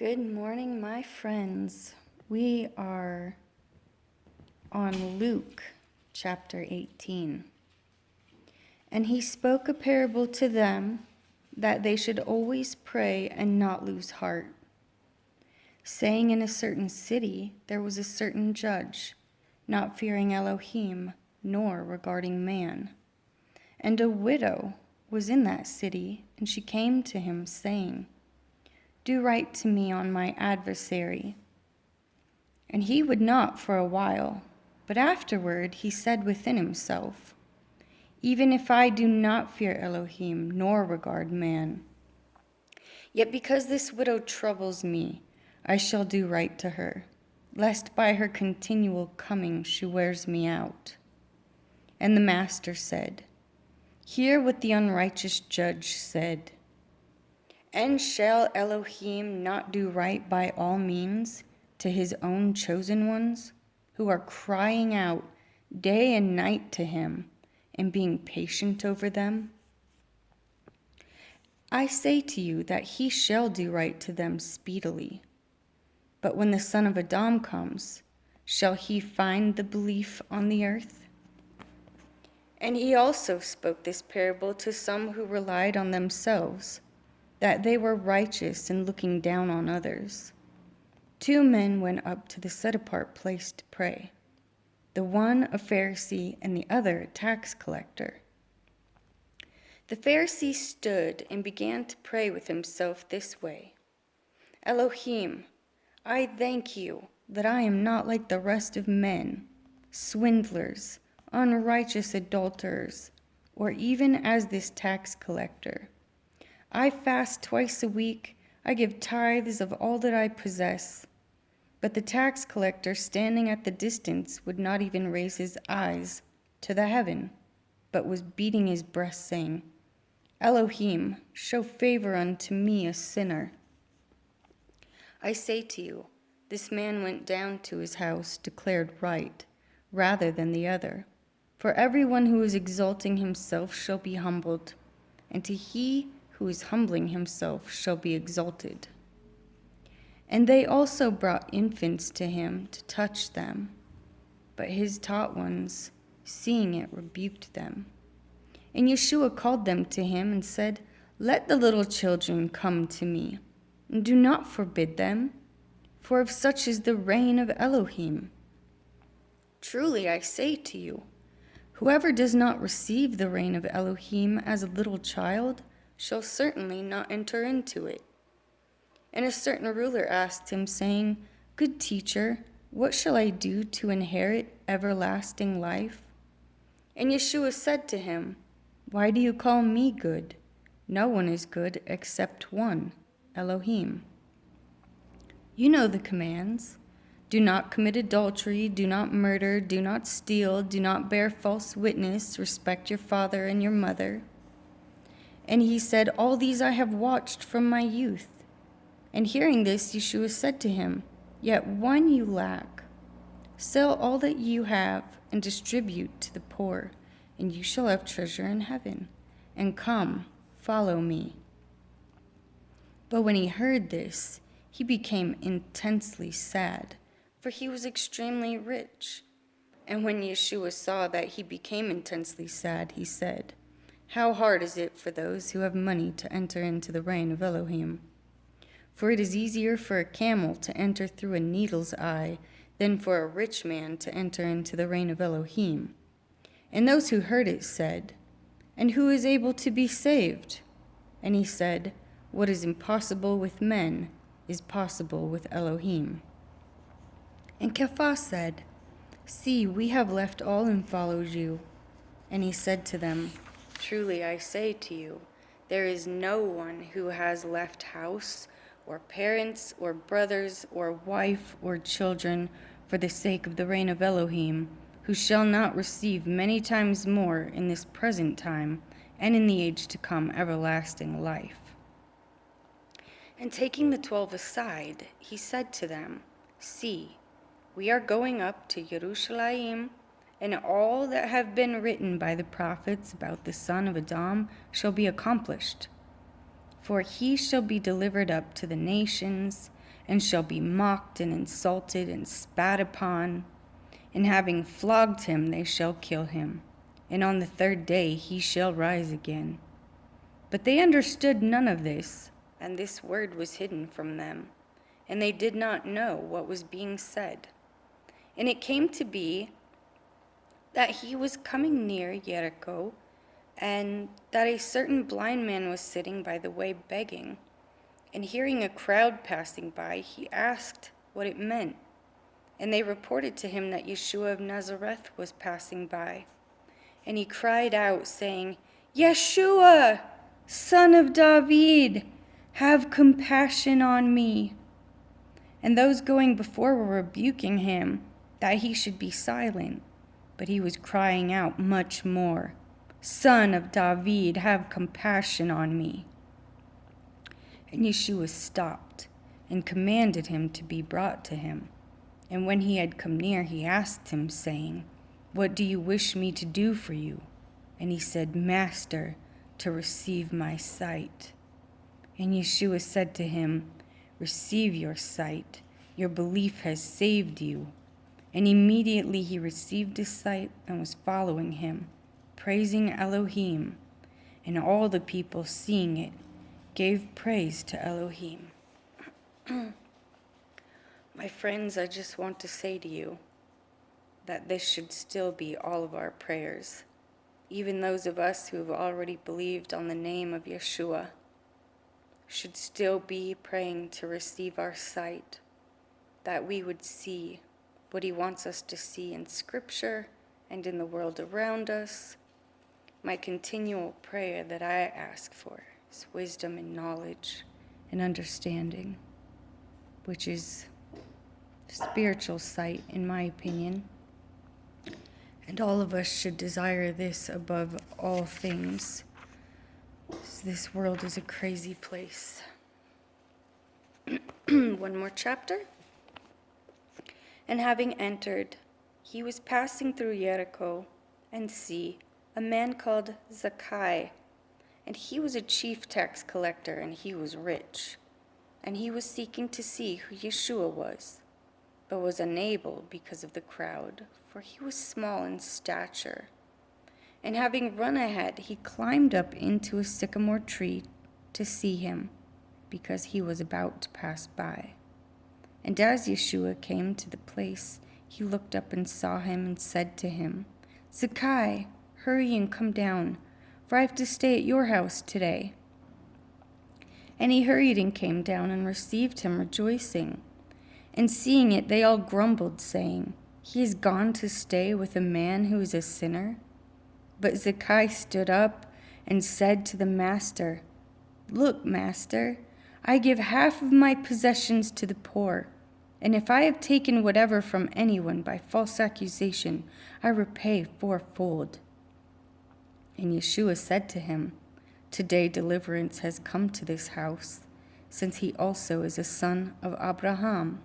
Good morning, my friends. We are on Luke chapter 18. And he spoke a parable to them that they should always pray and not lose heart, saying, in a certain city there was a certain judge, not fearing Elohim, nor regarding man. And a widow was in that city, and she came to him, saying, "Do right to me on my adversary." And he would not for a while, but afterward he said within himself, "Even if I do not fear Elohim, nor regard man, yet because this widow troubles me, I shall do right to her, lest by her continual coming she wears me out." And the master said, "Hear what the unrighteous judge said. And shall Elohim not do right by all means to his own chosen ones, who are crying out day and night to him and being patient over them? I say to you that he shall do right to them speedily. But when the Son of Adam comes, shall he find the belief on the earth?" And he also spoke this parable to some who relied on themselves, that they were righteous in looking down on others. 2 men went up to the set-apart place to pray, the one a Pharisee and the other a tax collector. The Pharisee stood and began to pray with himself this way: "Elohim, I thank you that I am not like the rest of men, swindlers, unrighteous adulterers, or even as this tax collector. I fast twice a week. I give tithes of all that I possess." But the tax collector, standing at the distance, would not even raise his eyes to the heaven, but was beating his breast, saying, "Elohim, show favor unto me, a sinner." I say to you, this man went down to his house declared right, rather than the other. For everyone who is exalting himself shall be humbled, and to he who is humbling himself shall be exalted. And they also brought infants to him to touch them. But his taught ones, seeing it, rebuked them. And Yeshua called them to him and said, "Let the little children come to me, and do not forbid them, for of such is the reign of Elohim. Truly I say to you, whoever does not receive the reign of Elohim as a little child shall certainly not enter into it." And a certain ruler asked him, saying, "Good teacher, what shall I do to inherit everlasting life?" And Yeshua said to him, "Why do you call me good? No one is good except one, Elohim. You know the commands. Do not commit adultery, do not murder, do not steal, do not bear false witness, respect your father and your mother." And he said, "All these I have watched from my youth." And hearing this, Yeshua said to him, "Yet one you lack. Sell all that you have and distribute to the poor, and you shall have treasure in heaven. And come, follow me." But when he heard this, he became intensely sad, for he was extremely rich. And when Yeshua saw that he became intensely sad, he said, "How hard is it for those who have money to enter into the reign of Elohim? For it is easier for a camel to enter through a needle's eye than for a rich man to enter into the reign of Elohim." And those who heard it said, "And who is able to be saved?" And he said, "What is impossible with men is possible with Elohim." And Kepha said, "See, we have left all and followed you." And he said to them, "Truly I say to you, there is no one who has left house or parents or brothers or wife or children for the sake of the reign of Elohim, who shall not receive many times more in this present time and in the age to come everlasting life." And taking the 12 aside, he said to them, "See, we are going up to Jerusalem, and all that have been written by the prophets about the Son of Adam shall be accomplished. For he shall be delivered up to the nations, and shall be mocked and insulted and spat upon. And having flogged him, they shall kill him. And on the third day he shall rise again. But they understood none of this, and this word was hidden from them, and they did not know what was being said. And it came to be that he was coming near Jericho, and that a certain blind man was sitting by the way begging. And hearing a crowd passing by, he asked what it meant. And they reported to him that Yeshua of Nazareth was passing by. And he cried out, saying, Yeshua, Son of David, have compassion on me. And those going before were rebuking him, that he should be silent. But he was crying out much more, Son of David, have compassion on me. And Yeshua stopped and commanded him to be brought to him. And when he had come near, he asked him, saying, What do you wish me to do for you? And he said, Master, to receive my sight. And Yeshua said to him, Receive your sight. Your belief has saved you. And immediately he received his sight and was following him, praising Elohim. And all the people, seeing it, gave praise to Elohim. My friends, I just want to say to you that this should still be all of our prayers, even those of us who have already believed on the name of Yeshua should still be praying to receive our sight, that we would see what he wants us to see in Scripture and in the world around us. My continual prayer that I ask for is wisdom and knowledge and understanding, which is spiritual sight, in my opinion. And all of us should desire this above all things. This world is a crazy place. One more chapter. And having entered, he was passing through Jericho, and see, a man called Zacchaeus, and he was a chief tax collector, and he was rich. And he was seeking to see who Yeshua was, but was unable because of the crowd, for he was small in stature. And having run ahead, he climbed up into a sycamore tree to see him, because he was about to pass by. And as Yeshua came to the place, he looked up and saw him and said to him, Zacchaeus, hurry and come down, for I have to stay at your house today. And he hurried and came down and received him, rejoicing. And seeing it, they all grumbled, saying, He is gone to stay with a man who is a sinner. But Zacchaeus stood up and said to the master, Look, master, I give half of my possessions to the poor, and if I have taken whatever from anyone by false accusation, I repay fourfold. And Yeshua said to him, Today deliverance has come to this house, since he also is a son of Abraham.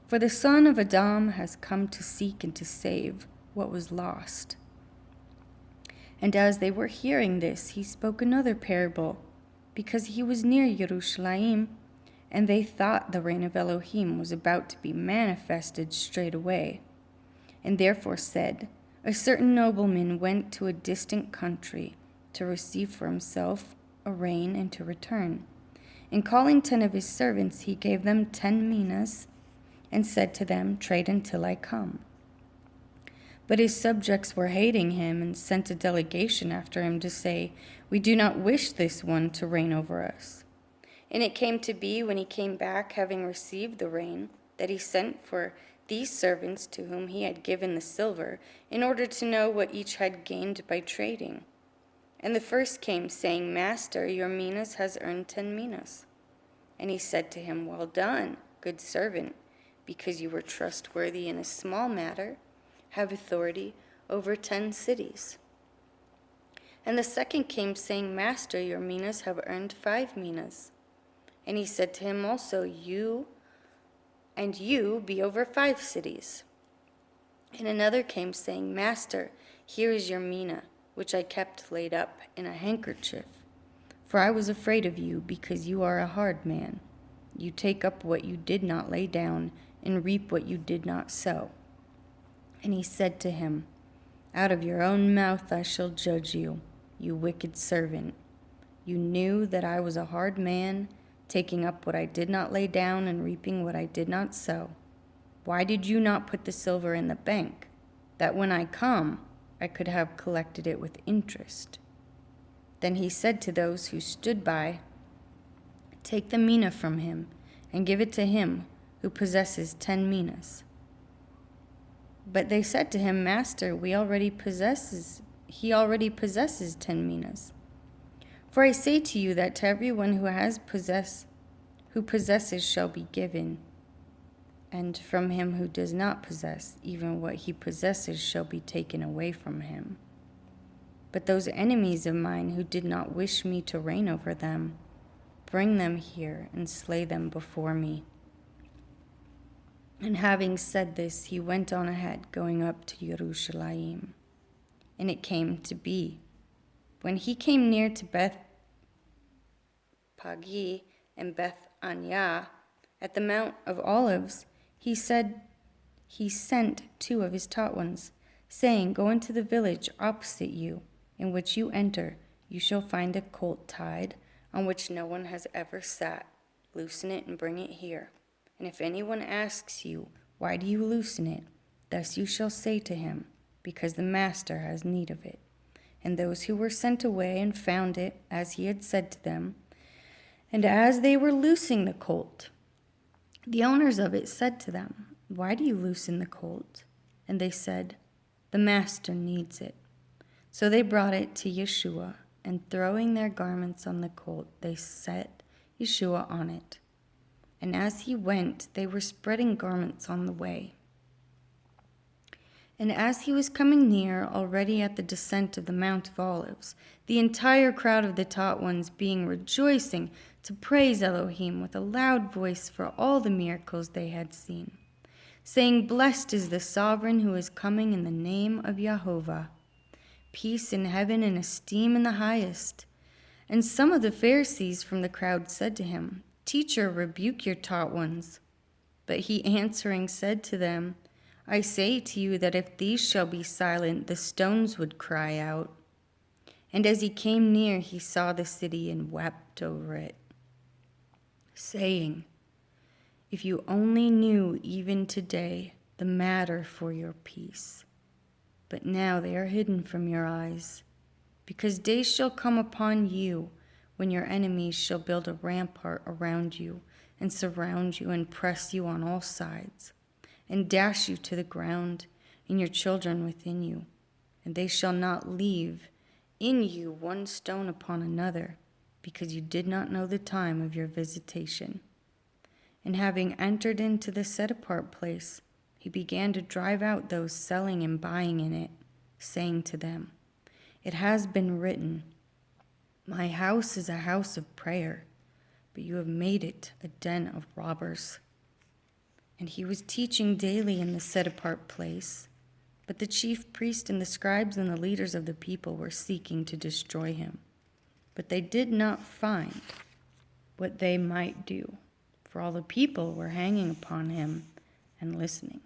For the son of Adam has come to seek and to save what was lost. And as they were hearing this, he spoke another parable, because he was near Jerusalem, and they thought the reign of Elohim was about to be manifested straightway, and therefore said, A certain nobleman went to a distant country to receive for himself a rain and to return. And calling 10 of his servants, he gave them 10 minas, and said to them, Trade until I come. But his subjects were hating him, and sent a delegation after him to say, We do not wish this one to reign over us. And it came to be, when he came back, having received the rain, that he sent for these servants to whom he had given the silver, in order to know what each had gained by trading. And the first came, saying, Master, your minas has earned 10 minas. And he said to him, Well done, good servant, because you were trustworthy in a small matter, have authority over 10 cities. And the second came, saying, Master, your minas have earned 5 minas. And he said to him also, You be over 5 cities. And another came, saying, Master, here is your mina, which I kept laid up in a handkerchief. For I was afraid of you, because you are a hard man. You take up what you did not lay down, and reap what you did not sow. And he said to him, Out of your own mouth I shall judge you, you wicked servant. You knew that I was a hard man, taking up what I did not lay down and reaping what I did not sow. Why did you not put the silver in the bank, that when I come, I could have collected it with interest? Then he said to those who stood by, Take the mina from him, and give it to him who possesses 10 minas. But they said to him, Master, he already possesses 10 minas. For I say to you that to everyone who possesses shall be given, and from him who does not possess, even what he possesses shall be taken away from him. But those enemies of mine who did not wish me to reign over them, bring them here and slay them before me. And having said this, he went on ahead, going up to Jerusalem. And it came to be, when he came near to Beth Pagi and Beth Anya, at the Mount of Olives, he sent 2 of his taught ones, saying, Go into the village opposite you, in which you enter. You shall find a colt tied, on which no one has ever sat. Loosen it and bring it here. And if anyone asks you, Why do you loosen it? Thus you shall say to him, Because the master has need of it. And those who were sent away and found it, as he had said to them. And as they were loosing the colt, the owners of it said to them, Why do you loosen the colt? And they said, The master needs it. So they brought it to Yeshua, and throwing their garments on the colt, they set Yeshua on it. And as he went, they were spreading garments on the way. And as he was coming near, already at the descent of the Mount of Olives, the entire crowd of the taught ones being rejoicing to praise Elohim with a loud voice for all the miracles they had seen, saying, Blessed is the sovereign who is coming in the name of Jehovah. Peace in heaven and esteem in the highest. And some of the Pharisees from the crowd said to him, Teacher, rebuke your taught ones. But he answering said to them, I say to you that if these shall be silent, the stones would cry out. And as he came near, he saw the city and wept over it, saying, If you only knew even today the matter for your peace. But now they are hidden from your eyes, because days shall come upon you when your enemies shall build a rampart around you and surround you and press you on all sides and dash you to the ground and your children within you. And they shall not leave in you one stone upon another, because you did not know the time of your visitation. And having entered into the set-apart place, he began to drive out those selling and buying in it, saying to them, It has been written, My house is a house of prayer, but you have made it a den of robbers. And he was teaching daily in the set-apart place, but the chief priests and the scribes and the leaders of the people were seeking to destroy him. But they did not find what they might do, for all the people were hanging upon him and listening.